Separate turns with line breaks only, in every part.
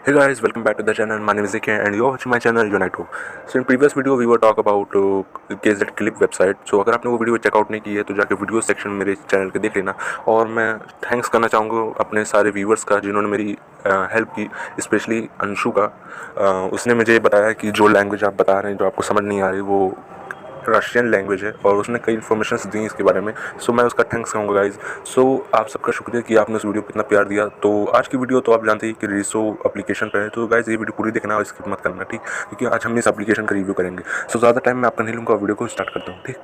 Hey guys, welcome back to the channel. My name is Zaki and you're watching my channel Unito. So in previous video we were talk about kaise clip website. So अगर आपने वो video checkout नहीं की है तो जाके video section में मेरे चैनल के देख लेना। और मैं थैंक्स करना चाहूँगा अपने सारे व्यूवर्स का जिन्होंने मेरी हेल्प की, स्पेशली अंशु का। उसने मुझे बताया कि जो लैंग्वेज आप बता रहे हैं जो आपको समझ नहीं आ रही वो रशियन लैंग्वेज है और उसने कई इन्फॉर्मेशन दी इसके बारे में। सो मैं उसका थैंक्स कहूँगा गाइज। सो आप सबका शुक्रिया कि आपने उस वीडियो को इतना प्यार दिया। तो आज की वीडियो तो आप जानते ही कि रीसो एप्लीकेशन पर है, तो गाइज ये वीडियो पूरी देखना और स्किप मत करना, ठीक? क्योंकि आज हम इस एप्लीकेशन का रिव्यू करेंगे। सो ज़्यादा टाइम मैं आपका नहीं लूँगा, वीडियो को स्टार्ट करता हूँ, ठीक?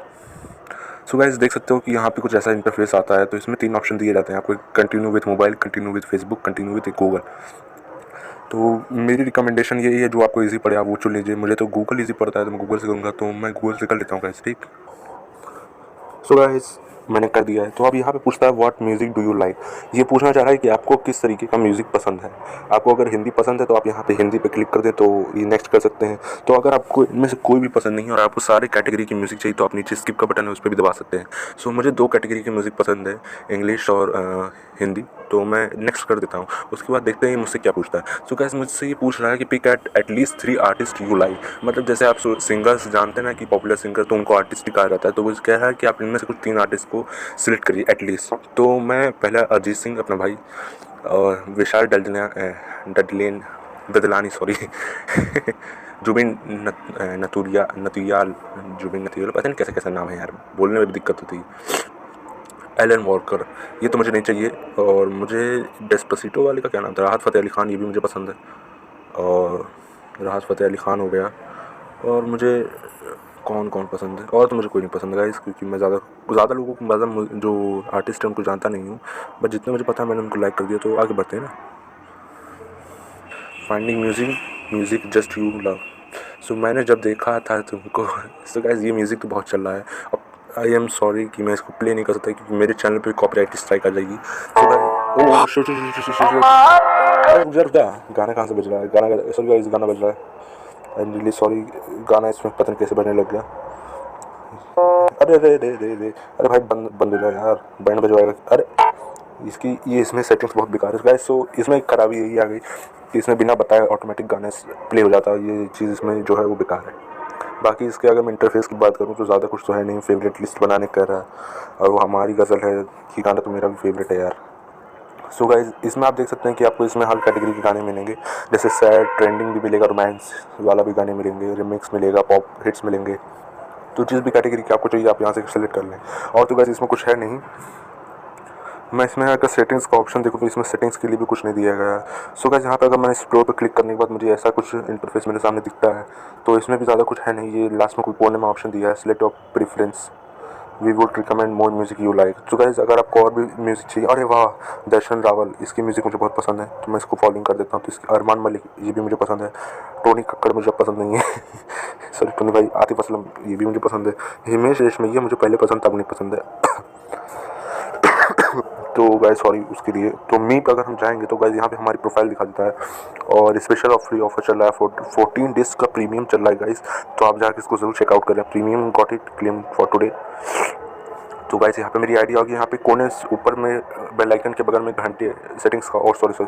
सो गाइज देख सकते हो कि यहाँ पे कुछ ऐसा इंटरफेस आता है। तो इसमें 3 ऑप्शन दिए जाते हैं आपको: continue with mobile, continue with Facebook, continue with Google. तो मेरी रिकमेंडेशन यही है, जो आपको इजी पड़े आप वो चुन लीजिए। मुझे तो गूगल इजी पड़ता है तो मैं गूगल से करूँगा, तो मैं गूगल से कर लेता हूँ गाइस, ठीक? सो गाइस मैंने कर दिया है। तो अब यहाँ पे पूछता है what music do you like. ये पूछना चाह रहा है कि आपको किस तरीके का म्यूज़िक पसंद है। आपको अगर हिंदी पसंद है तो आप यहाँ पे हिंदी पे क्लिक कर दें तो ये नेक्स्ट कर सकते हैं। तो अगर आपको इनमें से कोई भी पसंद नहीं है और आपको सारे कैटेगरी की म्यूज़िक चाहिए तो आप नीचे स्किप का बटन है उस पर भी दबा सकते हैं। सो मुझे 2 कैटेगरी की म्यूज़िक पसंद है, इंग्लिश और हिंदी, तो मैं नेक्स्ट कर देता हूँ। उसके बाद देखते हैं मुझसे क्या पूछता है। सो गाइस मुझसे ये पूछ रहा है कि pick at least 3 artist you like. मतलब जैसे आप सिंगर्स जानते हैं ना कि पॉपुलर सिंगर तो उनको आर्टिस्ट ही कहा जाता है, तो वो कह रहा है कि आप इनमें से कुछ 3 आर्टिस्ट को सिलेक्ट करिए एटलीस्ट। तो मैं पहला अरिजीत सिंह अपना भाई, और विशाल ददलानी सॉरी जुबिन नतियाल जुबिन नतियाल, पता नहीं कैसे कैसा नाम है यार, बोलने में भी दिक्कत होती है। एलन वॉकर, ये तो मुझे नहीं चाहिए। और मुझे डेस्पासिटो वाले का क्या नाम था, राहत फ़तेह अली ख़ान, ये भी मुझे पसंद है। और राहत फ़तेह अली ख़ान हो गया। और मुझे कौन कौन पसंद है, और तो मुझे कोई नहीं पसंद गाइस, क्योंकि मैं ज़्यादा लोगों को ज़्यादा जो आर्टिस्ट है उनको जानता नहीं हूँ। बट जितना मुझे पता है मैंने उनको लाइक कर दिया। तो आगे बढ़ते हैं ना। Finding music just you love. So मैंने जब देखा था तुमको सो गाइस ये म्यूज़िक तो बहुत चल रहा है। अब आई एम सॉरी कि मैं इसको प्ले नहीं कर सकता क्योंकि मेरे चैनल पे कॉपीराइट स्ट्राइक आ जाएगी। सो गाइस ओ शिट, गाना कहाँ से बज रहा है? गाना सॉरी गाइस, गाना बज रहा है। आई एम रियली सॉरी, गाना इसमें पता नहीं कैसे बजने लग गया। अरे अरे अरे अरे अरे अरे भाई बंद हो जाए यार, बैंड बजवाएगा। अरे इसकी ये इसमें सेटिंग्स बहुत बेकार है गाइस। सो इसमें एक खराबी यही आ गई कि इसमें बिना बताए ऑटोमेटिक गाने प्ले हो जाता है। ये चीज़ इसमें जो है वो बेकार है। बाकी इसके अगर मैं इंटरफेस की बात करूँ तो ज़्यादा कुछ तो है नहीं। फेवरेट लिस्ट बनाने कह रहा है और वो हमारी गज़ल है कि गाना तो मेरा भी फेवरेट है यार। सो गाइज इसमें आप देख सकते हैं कि आपको इसमें हर कैटेगरी के गाने मिलेंगे, जैसे सैड, ट्रेंडिंग भी मिलेगा, रोमांस वाला भी गाने मिलेंगे, रिमिक्स मिलेगा, पॉप हिट्स मिलेंगे। तो जिस भी कैटेगरी की आपको चाहिए आप यहाँ से सेलेक्ट कर लें। और तो गाइज इसमें कुछ है नहीं। मैं इसमें अगर सेटिंग्स का ऑप्शन देखूँ तो इसमें सेटिंग्स के लिए भी कुछ नहीं दिया गया है। सो गाइस यहाँ पे अगर मैं एक्सप्लोर पर क्लिक करने के बाद मुझे ऐसा कुछ इंटरफेस मेरे सामने दिखता है। तो इसमें भी ज़्यादा कुछ है नहीं। ये लास्ट में कोई कोने में ऑप्शन दिया है, select of preference, we would recommend more music you like. तो गाइस अगर आपको और भी म्यूज़िक चाहिए, अरे वाह दर्शन रावल, इसकी म्यूज़िक मुझे बहुत पसंद है तो मैं इसको फॉलोइंग कर देता हूँ। तो इसकी अरमान मलिक, ये भी मुझे पसंद है। टोनी कक्कड़ मुझे पसंद नहीं है सॉरी टोनी भाई, आतिफ असलम, ये भी मुझे पसंद है। हिमेश रेशमिया मुझे पहले पसंद था, अब नहीं पसंद है तो गाइस सॉरी उसके लिए। तो मी पर अगर हम जाएंगे तो गाइस यहाँ पे हमारी प्रोफाइल दिखा देता है और स्पेशल ऑफर चल रहा है। 14 डेज का प्रीमियम चल रहा है गाइस, तो आप जाके इसको जरूर चेकआउट करें। Premium got it claim for today. तो गाइस यहाँ पे मेरी आईडी होगी, यहाँ पे कोने ऊपर में बेल आइकन के बगल में घंटे सेटिंग्स का, और सॉरी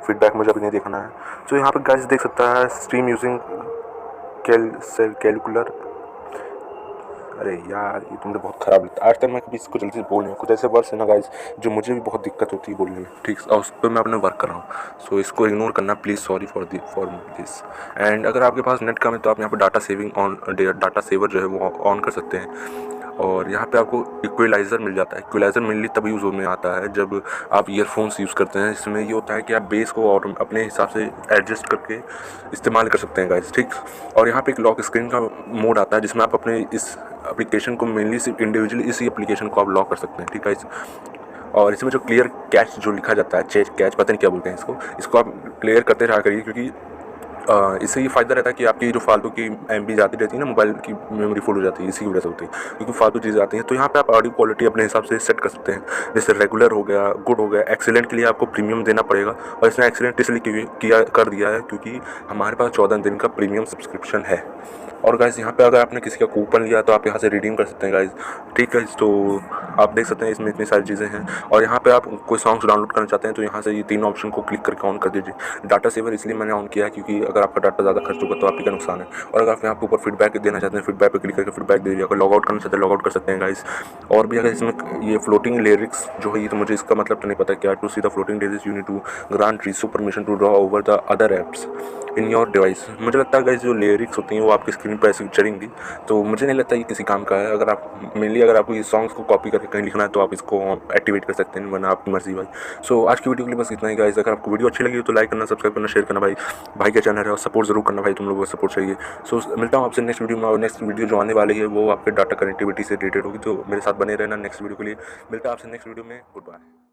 फीडबैक मुझे अभी नहीं देखना है। तो यहाँ पे गाइस देख सकता है स्ट्रीम यूजिंग कैलकुलर। अरे यार ये तुमने बहुत ख़राब लगता है। आज तक मैं कभी इसको जल्दी से बोल नहीं, कुछ ऐसे वर्ड्स है ना गाइस जो मुझे भी बहुत दिक्कत होती है बोलने में, ठीक है? और उस पर मैं अपने वर्क कर रहा हूँ। सो इसको इग्नोर करना please, sorry for this. And अगर आपके पास नेट कम है तो आप यहाँ पर डाटा सेवर जो है वो ऑन कर सकते हैं। और यहाँ पे आपको इक्वलाइज़र मिल जाता है। इक्वलाइज़र मेनली तब यूज़ में आता है जब आप ईयरफोन्स यूज़ करते हैं। इसमें ये होता है कि आप बेस को अपने हिसाब से एडजस्ट करके इस्तेमाल कर सकते हैं गाइस, ठीक? और यहाँ पे एक लॉक स्क्रीन का मोड आता है जिसमें आप अपने इस एप्लीकेशन को मेनली सिर्फ इंडिविजुअली इसी एप्लीकेशन को आप लॉक कर सकते हैं, ठीक है? और इसमें जो क्लियर कैच जो लिखा जाता है, चेक कैच पता नहीं क्या बोलते हैं इसको आप क्लियर करते रहा करिए, क्योंकि इससे ये फ़ायदा रहता है कि आपकी जो फालतू की एमबी जाती रहती है ना, मोबाइल की मेमोरी फुल हो जाती है, इसी की वजह से होती है क्योंकि फालतू चीज़ें आती हैं। तो यहाँ पे आप ऑडियो क्वालिटी अपने हिसाब से सेट कर सकते हैं, जैसे रेगुलर हो गया, गुड हो गया। एक्सीलेंट के लिए आपको प्रीमियम देना पड़ेगा, और इसमें एक्सीलेंट इसलिए किया कर दिया है क्योंकि हमारे पास 14 दिन का प्रीमियम सब्सक्रिप्शन है। और गाइस यहाँ पे अगर आपने किसी का कूपन लिया तो आप यहाँ से रिडीम कर सकते हैं गाइस। ठीक है, तो आप देख सकते हैं इसमें इतनी सारी चीज़ें हैं। और यहाँ पे आप कोई सॉन्ग्स डाउनलोड करना चाहते हैं तो यहाँ से ये 3 ऑप्शन को क्लिक करके ऑन कर दीजिए। डाटा सेवर इसलिए मैंने ऑन किया है क्योंकि अगर आपका डाटा ज़्यादा खर्च होगा तो आप ही का नुकसान है। और अगर आप यहाँ पे ऊपर फीडबैक देना चाहते हैं, फीडबैक पे क्लिक करके फीडबैक दे दीजिए। अगर लॉग आउट करना चाहते हैं लॉग आउट कर सकते हैं गाइस। और भी अगर इसमें ये फ्लोटिंग लिरिक्स जो है, ये तो मुझे इसका मतलब तो नहीं पता क्या। To see the floating lyrics you need to grant रीसो permission to draw over the other apps in your device. मुझे लगता है गाइस जो लिरिक्स होती हैं वो आपकी स्क्रीन पर ऐसे चलेंगी, तो मुझे नहीं लगता ये किसी काम का है। अगर आप मेनली अगर आपको ये सॉन्ग्स को कॉपी करके कहीं लिखना है तो आप इसको एक्टिवेट कर सकते हैं, वरना आपकी मर्जी भाई। सो आज की वीडियो के लिए बस इतना ही गाइस। अगर आपको वीडियो अच्छी लगी तो लाइक करना, सब्सक्राइब करना, शेयर करना भाई। भाई का चैनल है और सपोर्ट जरूर करना भाई, तुम लोगों का सपोर्ट चाहिए। सो मिलता हूँ आपसे नेक्स्ट वीडियो में, और नेक्स्ट वीडियो जो आने वाली है वो आपके डाटा कनेक्टिविटी से रिलेटेड होगी, तो मेरे साथ बने रहना नेक्स्ट वीडियो के लिए। मिलता है आपसे नेक्स्ट वीडियो में। Good bye.